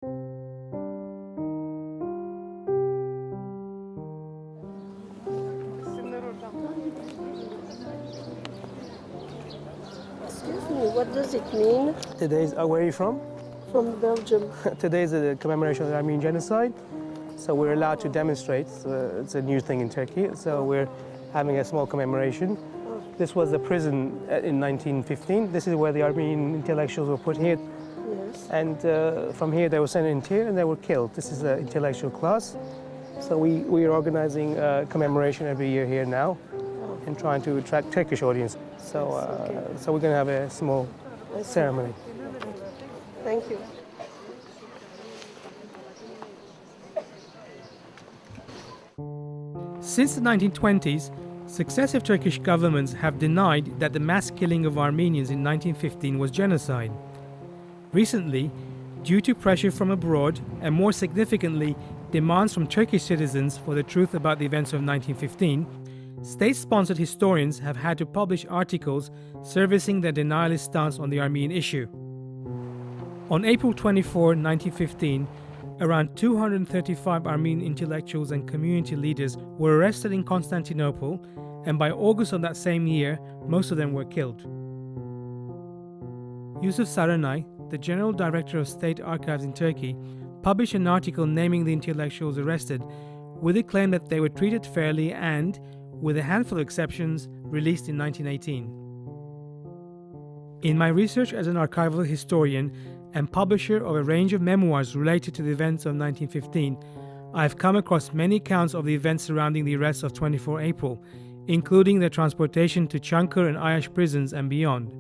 Excuse me, what does it mean? Today's, where are you from? From Belgium. Today is a commemoration of the Armenian Genocide. So we're allowed to demonstrate. It's a new thing in Turkey. So we're having a small commemoration. This was a prison in 1915. This is where the Armenian intellectuals were put here. Yes. And from here they were sent in here and they were killed. This is the intellectual class. So we are organizing a commemoration every year here now and trying to attract Turkish audience. So, so we're going to have a small ceremony. Thank you. Since the 1920s, successive Turkish governments have denied that the mass killing of Armenians in 1915 was genocide. Recently, due to pressure from abroad and more significantly, demands from Turkish citizens for the truth about the events of 1915, state-sponsored historians have had to publish articles servicing their denialist stance on the Armenian issue. On April 24, 1915, around 235 Armenian intellectuals and community leaders were arrested in Constantinople, and by August of that same year, most of them were killed. Yusuf Saranay, the General Director of State Archives in Turkey, published an article naming the intellectuals arrested, with a claim that they were treated fairly and, with a handful of exceptions, released in 1918. In my research as an archival historian and publisher of a range of memoirs related to the events of 1915, I have come across many accounts of the events surrounding the arrests of 24 April, including their transportation to Çankırı and Ayash prisons and beyond.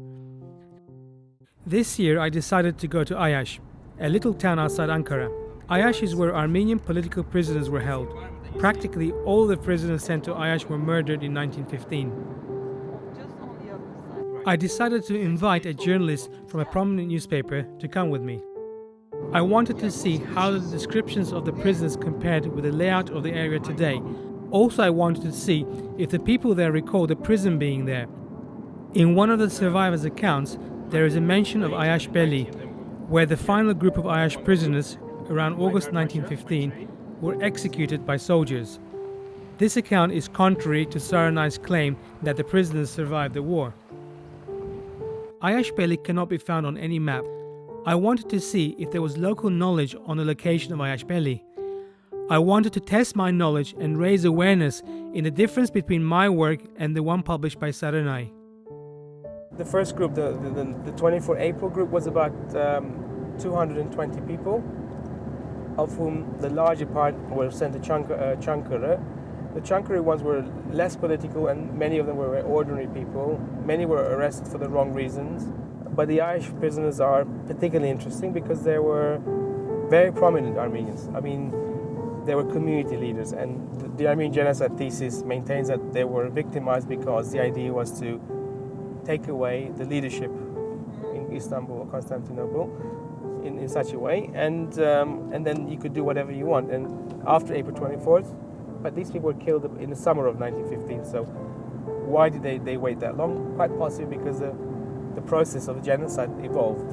This year I decided to go to Ayash, a little town outside Ankara. Ayash is where Armenian political prisoners were held. Practically all the prisoners sent to Ayash were murdered in 1915. I decided to invite a journalist from a prominent newspaper to come with me. I wanted to see how the descriptions of the prisoners compared with the layout of the area today. Also, I wanted to see if the people there recall the prison being there. In one of the survivors' accounts, there is a mention of Ayash Belli, where the final group of Ayash prisoners, around August 1915, were executed by soldiers. This account is contrary to Saranay's claim that the prisoners survived the war. Ayash Belli cannot be found on any map. I wanted to see if there was local knowledge on the location of Ayash Belli. I wanted to test my knowledge and raise awareness in the difference between my work and the one published by Saranay. The first group, the 24 April group, was about 220 people, of whom the larger part were sent to Çankırı. The Çankırı ones were less political and many of them were ordinary people. Many were arrested for the wrong reasons. But the Irish prisoners are particularly interesting because they were very prominent Armenians. I mean, they were community leaders, and the Armenian Genocide thesis maintains that they were victimized because the idea was to take away the leadership in Istanbul or Constantinople in such a way, and then you could do whatever you want. And after April 24th, but these people were killed in the summer of 1915. So why did they wait that long? Quite possibly because the process of the genocide evolved,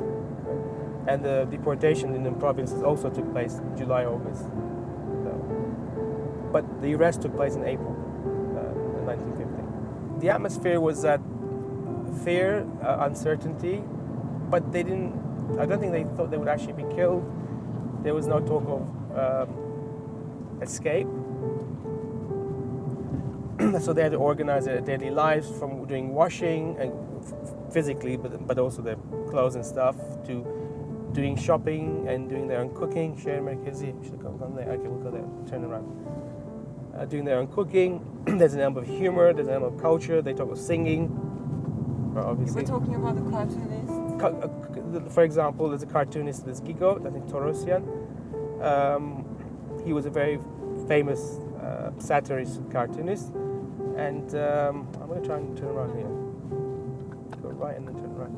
and the deportation in the provinces also took place in July, August. But the arrest took place in April 1915. The atmosphere was that fear, uncertainty, but they didn't. I don't think they thought they would actually be killed. There was no talk of escape. So they had to organize their daily lives, from doing washing and physically, but also their clothes and stuff, to doing shopping and doing their own cooking. Should go there. Okay, we'll go there. Turn around. Doing their own cooking. There's an element of humor. There's an element of culture. They talk about singing. Obviously. We're talking about the cartoonists. For example, there's a cartoonist, there's Gigo, I think Torosyan. He was a very famous satirist cartoonist. And I'm going to try and turn around here. Go right and then turn right.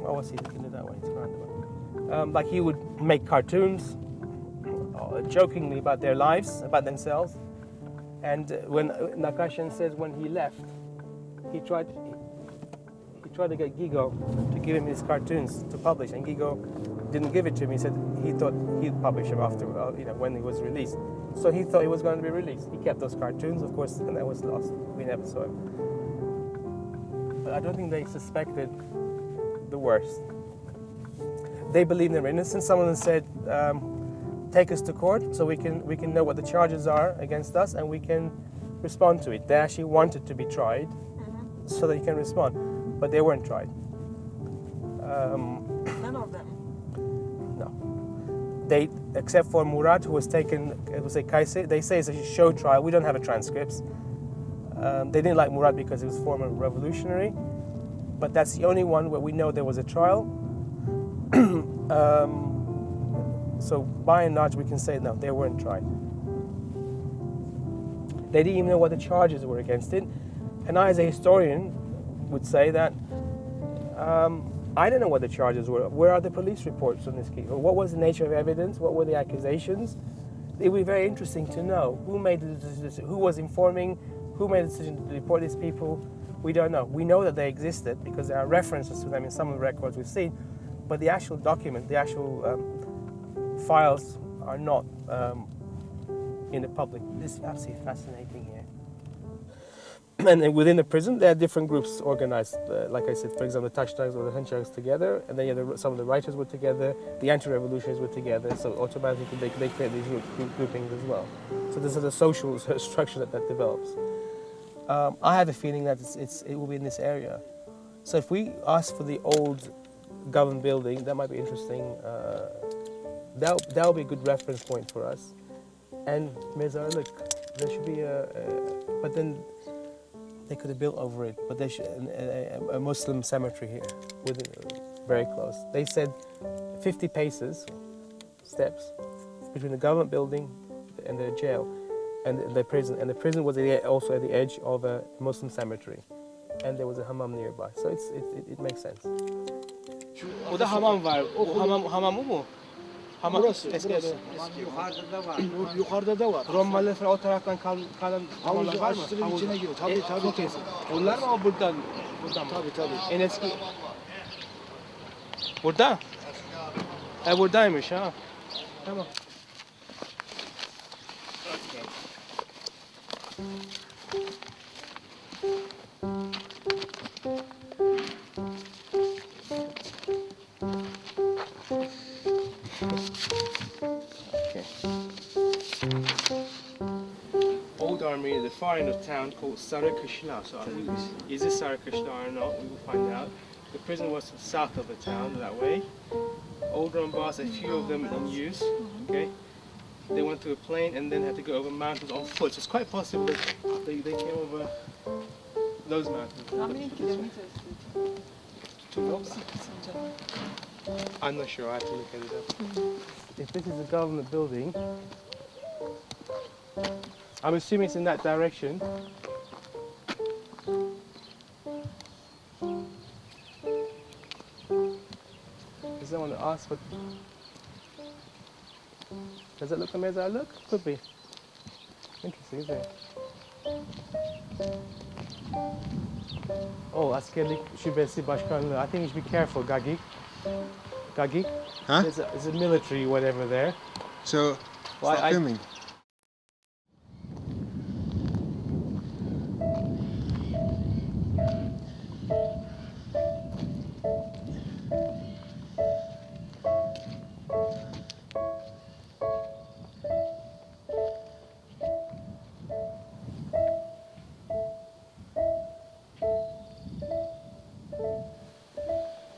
Oh, I see, you can do that way, it's roundabout. Like he would make cartoons, jokingly about their lives, about themselves. And when Nakashian says when he left, he tried to get Gigo to give him his cartoons to publish, and Gigo didn't give it to me. He said he thought he'd publish them after, when he was released. So he thought he was going to be released. He kept those cartoons, of course, and that was lost. We never saw him. But I don't think they suspected the worst. They believed they were innocent. Some of them said, take us to court so we can know what the charges are against us and we can respond to it. They actually wanted to be tried so they can respond, but they weren't tried. None of them. No. They, except for Murat, who was taken, it was a Kayseri, they say it's a show trial. We don't have a transcripts. They didn't like Murat because he was former revolutionary, but that's the only one where we know there was a trial. So by and large, we can say no, they weren't tried. They didn't even know what the charges were against it. And I, as a historian, would say that I don't know what the charges were. Where are the police reports on this case? What was the nature of evidence? What were the accusations? It would be very interesting to know who made the decision, who was informing, who made the decision to deport these people. We don't know. We know that they existed because there are references to them in some of the records we've seen, but the actual document, the actual files are not in the public. This is absolutely fascinating here. And then within the prison, there are different groups organized. Like I said, for example, the Tashtags or the Hunchaks together, and then some of the writers were together, the anti-revolutionaries were together, so automatically they create these groupings as well. So this is a social structure that develops. I have a feeling that it will be in this area. So if we ask for the old government building, that might be interesting. That'll be a good reference point for us. And Mezar, look, there should be but then they could have built over it, but they should a Muslim cemetery here, very close. They said 50 steps between the government building and the jail and the prison. And the prison was also at the edge of a Muslim cemetery, and there was a hammam nearby. So it makes sense. Orada hamam var. O hamamı mı? Hamam eski. Yukarıda da var. Yukarıda da var. Romalılar falan o taraftan kalan hamamlar var mı? Havuzun içine giriyor. Tabii. Çok eski. Onlar mı o buradan mı? Tabii. En eski. Burada? Buradaymış ha. Tamam. Old Armenia, the far end of town called Sarakashla. So is this Sarakashla or not? We will find out. The prison was south of the town that way. Old Rambas, a few of them in use. Okay, they went to a plain and then had to go over mountains on foot. So it's quite possible that they came over those mountains. How many kilometers? I'm not sure. I have to look at it up. If this is a government building, I'm assuming it's in that direction. Does someone to ask for? Does it look like Mezar? Look, could be. Interesting, isn't it? Oh, askerlik şubesi başkanlığı. I think you should be careful, Gagik. Gagik? Huh? There's a military whatever there. So, Well, stop filming.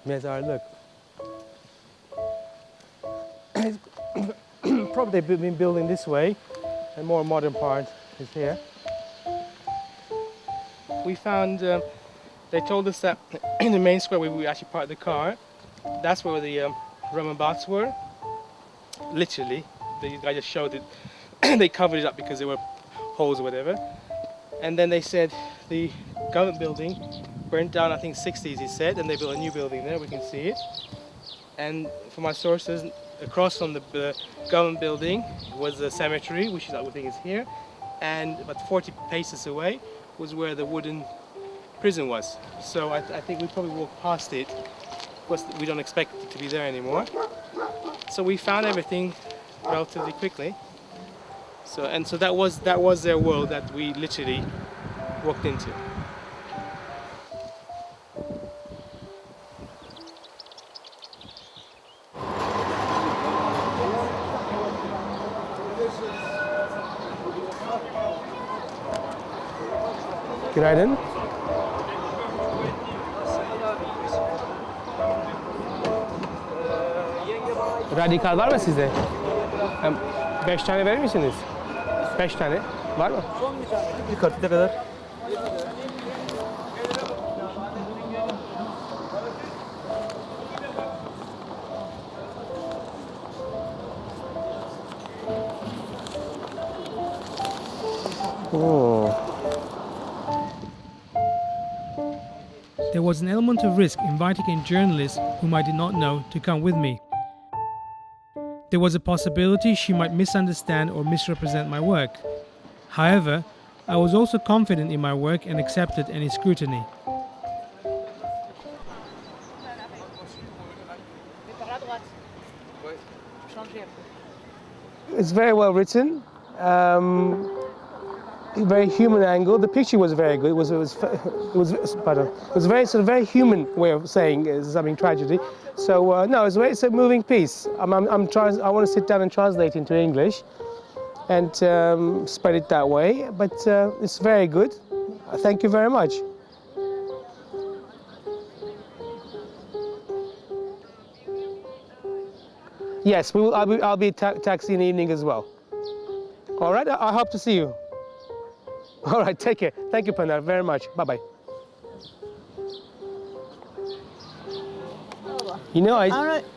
Mezar, look. Probably they've been building this way, and more modern part is here. We found, they told us that in the main square where we actually parked the car, that's where the Roman baths were. Literally, the guy just showed it. They covered it up because there were holes or whatever. And then they said the government building burnt down, I think 60s he said, and they built a new building there, we can see it. And from my sources, across from the government building was the cemetery, which I would think is here, and about 40 paces away was where the wooden prison was. So I think we probably walked past it. Of course, we don't expect it to be there anymore. So we found everything relatively quickly. So that was their world that we literally walked into. Günaydın. Radikal var mı sizde? 5 tane verir misiniz? 5 tane. Var mı? Bir kart ne kadar? Oh. There was an element of risk inviting a journalist whom I did not know to come with me. There was a possibility she might misunderstand or misrepresent my work. However, I was also confident in my work and accepted any scrutiny. It's very well written. Very human angle. The picture was very good. It was very sort of very human way of saying something tragedy. So no, it's a moving piece. I'm trying. I want to sit down and translate into English, and spread it that way. But it's very good. Thank you very much. Yes, we will. I'll be taxi in the evening as well. All right. I hope to see you. All right, take care. Thank you, Pınar, very much. Bye-bye. You know,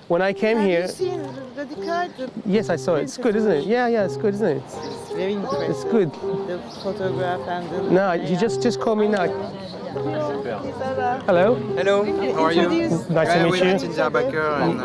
when I came Have here... you seen Radikal? Yes, I saw it. It's good, isn't it? Yeah, it's good, isn't it? It's very impressive. It's good. The photograph and the... No, you just call me now. Hello. Hello, how are you? Nice to meet We met you. in Diyarbakir and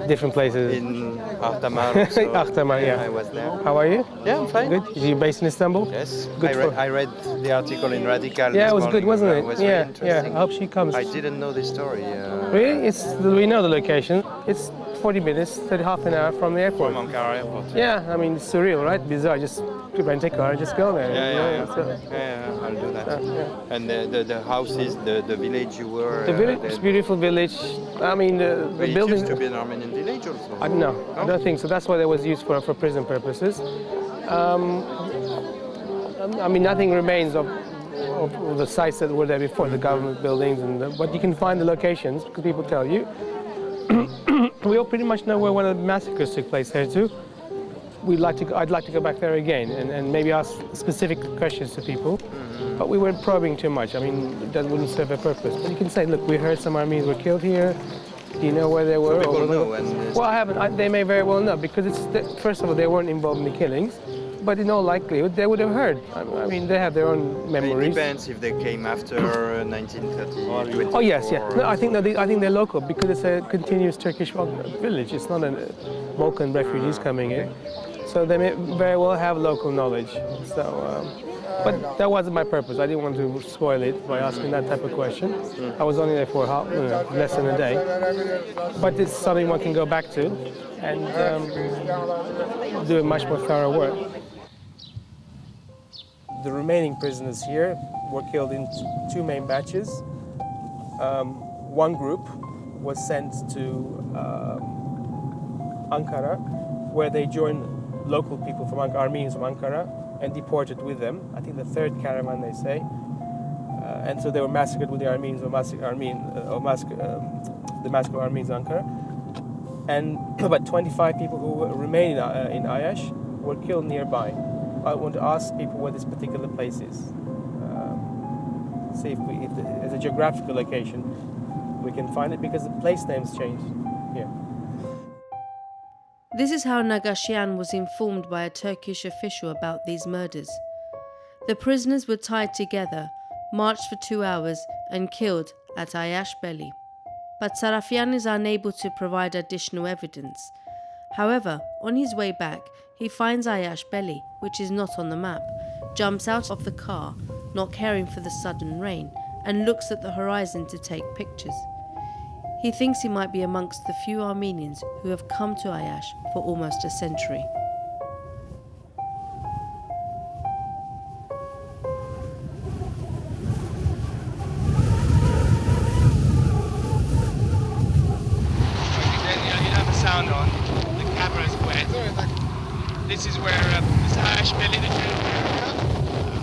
Different places. in Ahtamar. So Ahtamar, yeah. I was there. How are you? Yeah, I'm fine. Good. Are you based in Istanbul? Yes, Good I read the article in Radikal. Yeah, this it was good, morning. wasn't it? It was very Yeah. interesting. I hope she comes. I didn't know the story. Really? We know the location. It's 40 minutes, half an hour from the airport. From Ankara Airport. Yeah, I mean, it's surreal, right? Bizarre. Just rent a car and just go there. Yeah. So, Yeah, I'll do that. yeah. And the houses, the village you were. The village, it's beautiful village. I mean, the It building. used to be an Armenian village also. No, I don't think so. That's why it was used for prison purposes. I mean, nothing remains of the sites that were there before, the government buildings, but you can find the locations because people tell you. We all pretty much know where one of the massacres took place here too. I'd like to go back there again and maybe ask specific questions to people, but we weren't probing too much. I mean, that wouldn't serve a purpose. But you can say, look, we heard some Armenians were killed here. Do you know where they were? People know. And Well, I haven't. They may very well know because first of all, they weren't involved in the killings, but in all likelihood, they would have heard. I mean, they have their own it memories. depends if they came after 1930. Oh yes, yeah. No, I think they're local because it's a continuous Turkish village. It's not a Balkan refugees coming in, so they may very well have local knowledge. So, but that wasn't my purpose. I didn't want to spoil it by asking that type of question. I was only there for less than a day, but it's something one can go back to and do a much more thorough work. The remaining prisoners here were killed in two main batches. One group was sent to Ankara, where they joined local people from Armenians from Ankara and deported with them. I think the third caravan, they say. And so they were massacred with the Armenians the massacre of Armenians in Ankara. And about 25 people who remained in Ayash were killed nearby. I want to ask people where this particular place is. See if as a geographical location we can find it because the place names changed here. This is how Nagashian was informed by a Turkish official about these murders. The prisoners were tied together, marched for 2 hours and killed at Ayash Belli. But Sarafian is unable to provide additional evidence. However, on his way back, he finds Ayash Belli, which is not on the map, jumps out of the car, not caring for the sudden rain, and looks at the horizon to take pictures. He thinks he might be amongst the few Armenians who have come to Ayash for almost a century. You have the sound on. The camera's wet. This is where this Ayash Belly that you're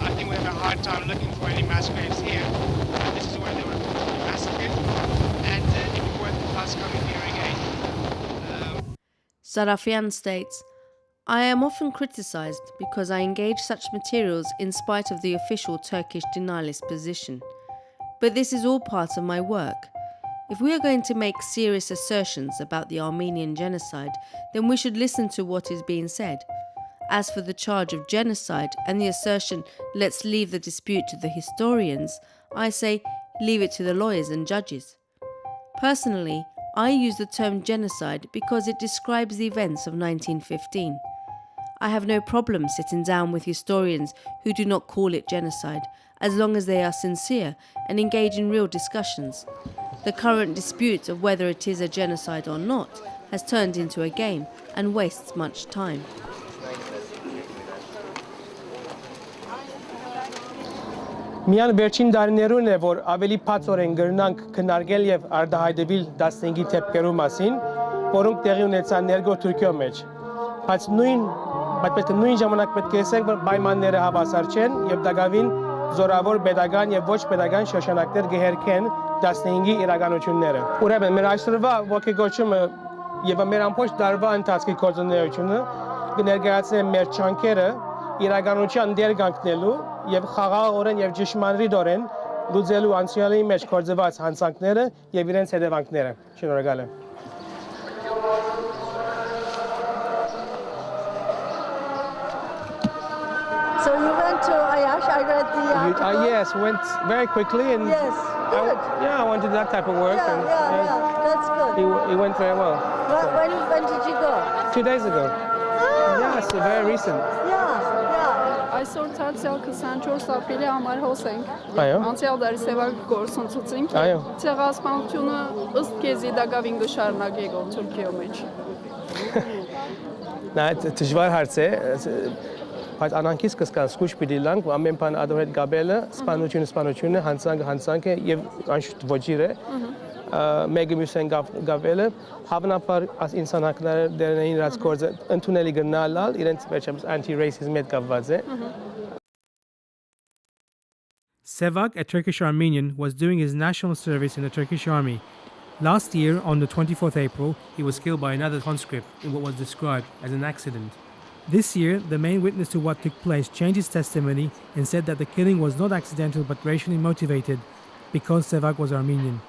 I think we have a hard time looking for any mass graves here. This is where they were massacred, and it would be worth us coming here again. Sarafian states, I am often criticized because I engage such materials in spite of the official Turkish denialist position. But this is all part of my work. If we are going to make serious assertions about the Armenian genocide, then we should listen to what is being said. As for the charge of genocide and the assertion, let's leave the dispute to the historians, I say, leave it to the lawyers and judges. Personally, I use the term genocide because it describes the events of 1915. I have no problem sitting down with historians who do not call it genocide, as long as they are sincere and engage in real discussions. The current dispute of whether it is a genocide or not has turned into a game and wastes much time. Միան վերջին տարիներուն է, որ ավելի բացորեն գրնանք քննարկել եւ արտահայտվել 15-ի թեփքերու մասին, որոնք տեղի ունեցան ներգո Թուրքիո մեջ։ Բայց պետք է նույն ժամանակ պետք է ասենք, որ պայմանները հավասար չեն եւ դակավին զորավոր pedagogan եւ ոչ pedagogan շոշանակներ գերքեն 15-ի իրականությունները։ Ուրեմն մեր այսօրվա ոգեգոճումը եւ մեր ամբողջ տարվա ընթացքի գործունեությունը կներկայացնի մեր չանքերը իրականության դեր կանգնելու եւ խաղաղորեն եւ ճշմարիտորեն լուծելու անցյալի մեջ կորձված հանցանքները եւ իրենց հետևանքները։ Շնորհակալ եմ։ So you went to Ayash, I read the article. Yes, went very quickly and Yes, good. I wanted that type of work. Yeah, that's good. It went very well. When did you go? 2 days ago. Yes, very recent. Այսօր ցածյալ 24 ապրիլի համար հոսենք։ Այո։ Անցյալ դարի սևակ գործընթացին։ Այո։ Ցեղասպանությունը ըստ քեզի դակավին գշարնակ եկող Թուրքիո մեջ։ Նա դժվար հարց է, բայց անանքից կսկան սկուշ պիտի լանք, ամեն բան ադոր հետ գաբելը, սպանությունը, հանցանքը եւ անշուշտ ոչիր է։ Մեկը մյուսեն գաբելը, հավանաբար as ինսանական դերային իրաց գործը ընդունելի գնալալ, իրենց վերջապես anti-racism հետ կապված է։ Sevak, a Turkish Armenian, was doing his national service in the Turkish army. Last year, on the 24th April, he was killed by another conscript in what was described as an accident. This year, the main witness to what took place changed his testimony and said that the killing was not accidental but racially motivated because Sevak was Armenian.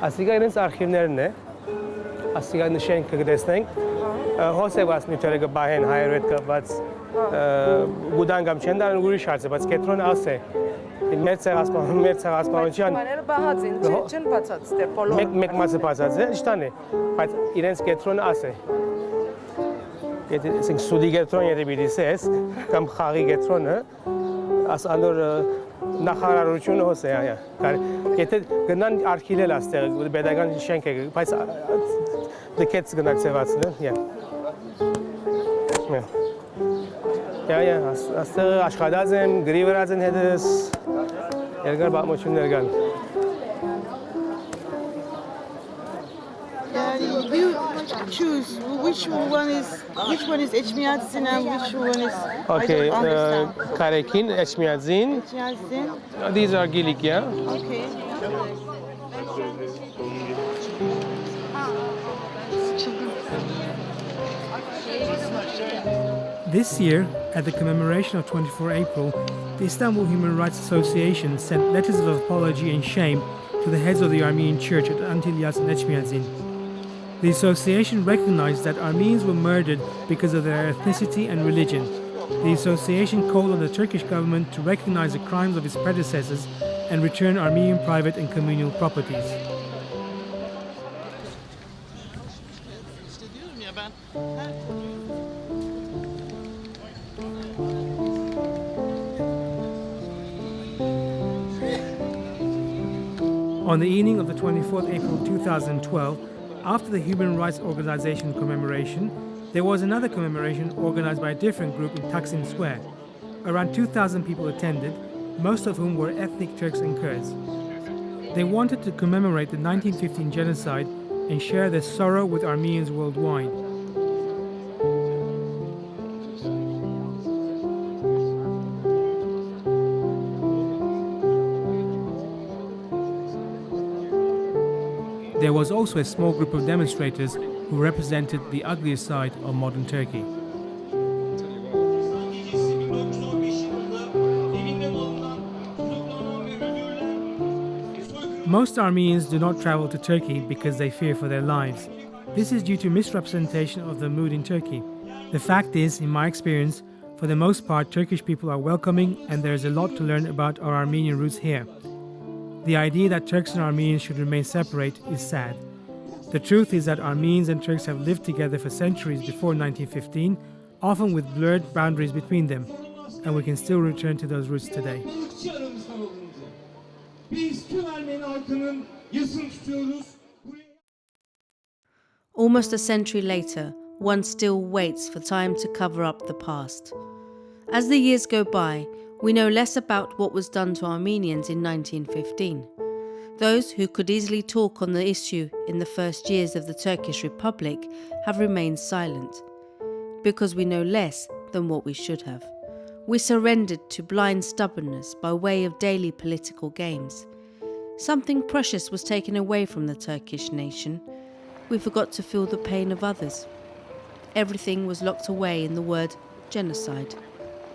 Ասիկա իրենց արխիվներն է, ասիկա նշենք կգտեսնենք, հոսեվաս նյութերը կբահեն հայերու հետ կապված գուդան կամ չեն դարն ուրիշ հարց է, բայց կետրոնը աս է, մեր ցեղասպանության չեն բացած դե բոլորը։ մեկ մասը բացած է, իշտան է, բայց իրենց կետրոնը աս է։ Եթե ասենք սուդի կետրոն եթե պիտի սես, կամ խաղի կետրոնը, աս անդոր նախարարությունը հոս է այա։ Եթե գնան արխիլել աստեղ, pedagogan շենք է, բայց դեկեց գնալ ծեվացնել, աստեղ աշխատած եմ, գրի վրած են հետս, երկար բաղմություններ կան։ You choose which one is Etchmiadzin and which one is Okay, I don't understand. Karekin, Etchmiadzin. Etchmiadzin. These are Gilik, yeah? Okay. This year, at the commemoration of 24 April, the Istanbul Human Rights Association sent letters of apology and shame to the heads of the Armenian Church at Antilyas and Etchmiadzin. The association recognized that Armenians were murdered because of their ethnicity and religion. The association called on the Turkish government to recognize the crimes of its predecessors and return Armenian private and communal properties. On the evening of the 24th April 2012, after the Human Rights Organization commemoration, there was another commemoration organized by a different group in Taksim Square. Around 2,000 people attended, most of whom were ethnic Turks and Kurds. They wanted to commemorate the 1915 genocide and share their sorrow with Armenians worldwide. There was also a small group of demonstrators who represented the uglier side of modern Turkey. Most Armenians do not travel to Turkey because they fear for their lives. This is due to misrepresentation of the mood in Turkey. The fact is, in my experience, for the most part, Turkish people are welcoming and there is a lot to learn about our Armenian roots here. The idea that Turks and Armenians should remain separate is sad. The truth is that Armenians and Turks have lived together for centuries before 1915, often with blurred boundaries between them, and we can still return to those roots today. Almost a century later, one still waits for time to cover up the past. As the years go by, we know less about what was done to Armenians in 1915. Those who could easily talk on the issue in the first years of the Turkish Republic have remained silent, because we know less than what we should have. We surrendered to blind stubbornness by way of daily political games. Something precious was taken away from the Turkish nation. We forgot to feel the pain of others. Everything was locked away in the word genocide.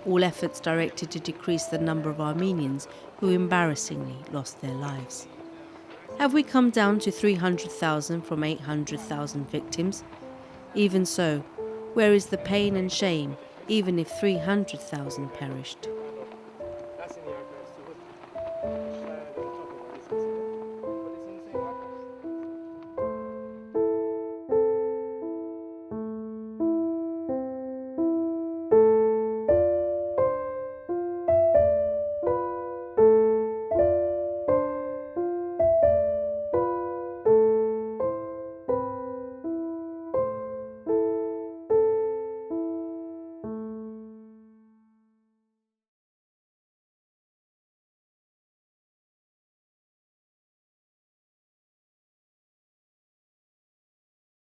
All efforts directed to decrease the number of Armenians who embarrassingly lost their lives. Have we come down to 300,000 from 800,000 victims? Even so, where is the pain and shame, even if 300,000 perished?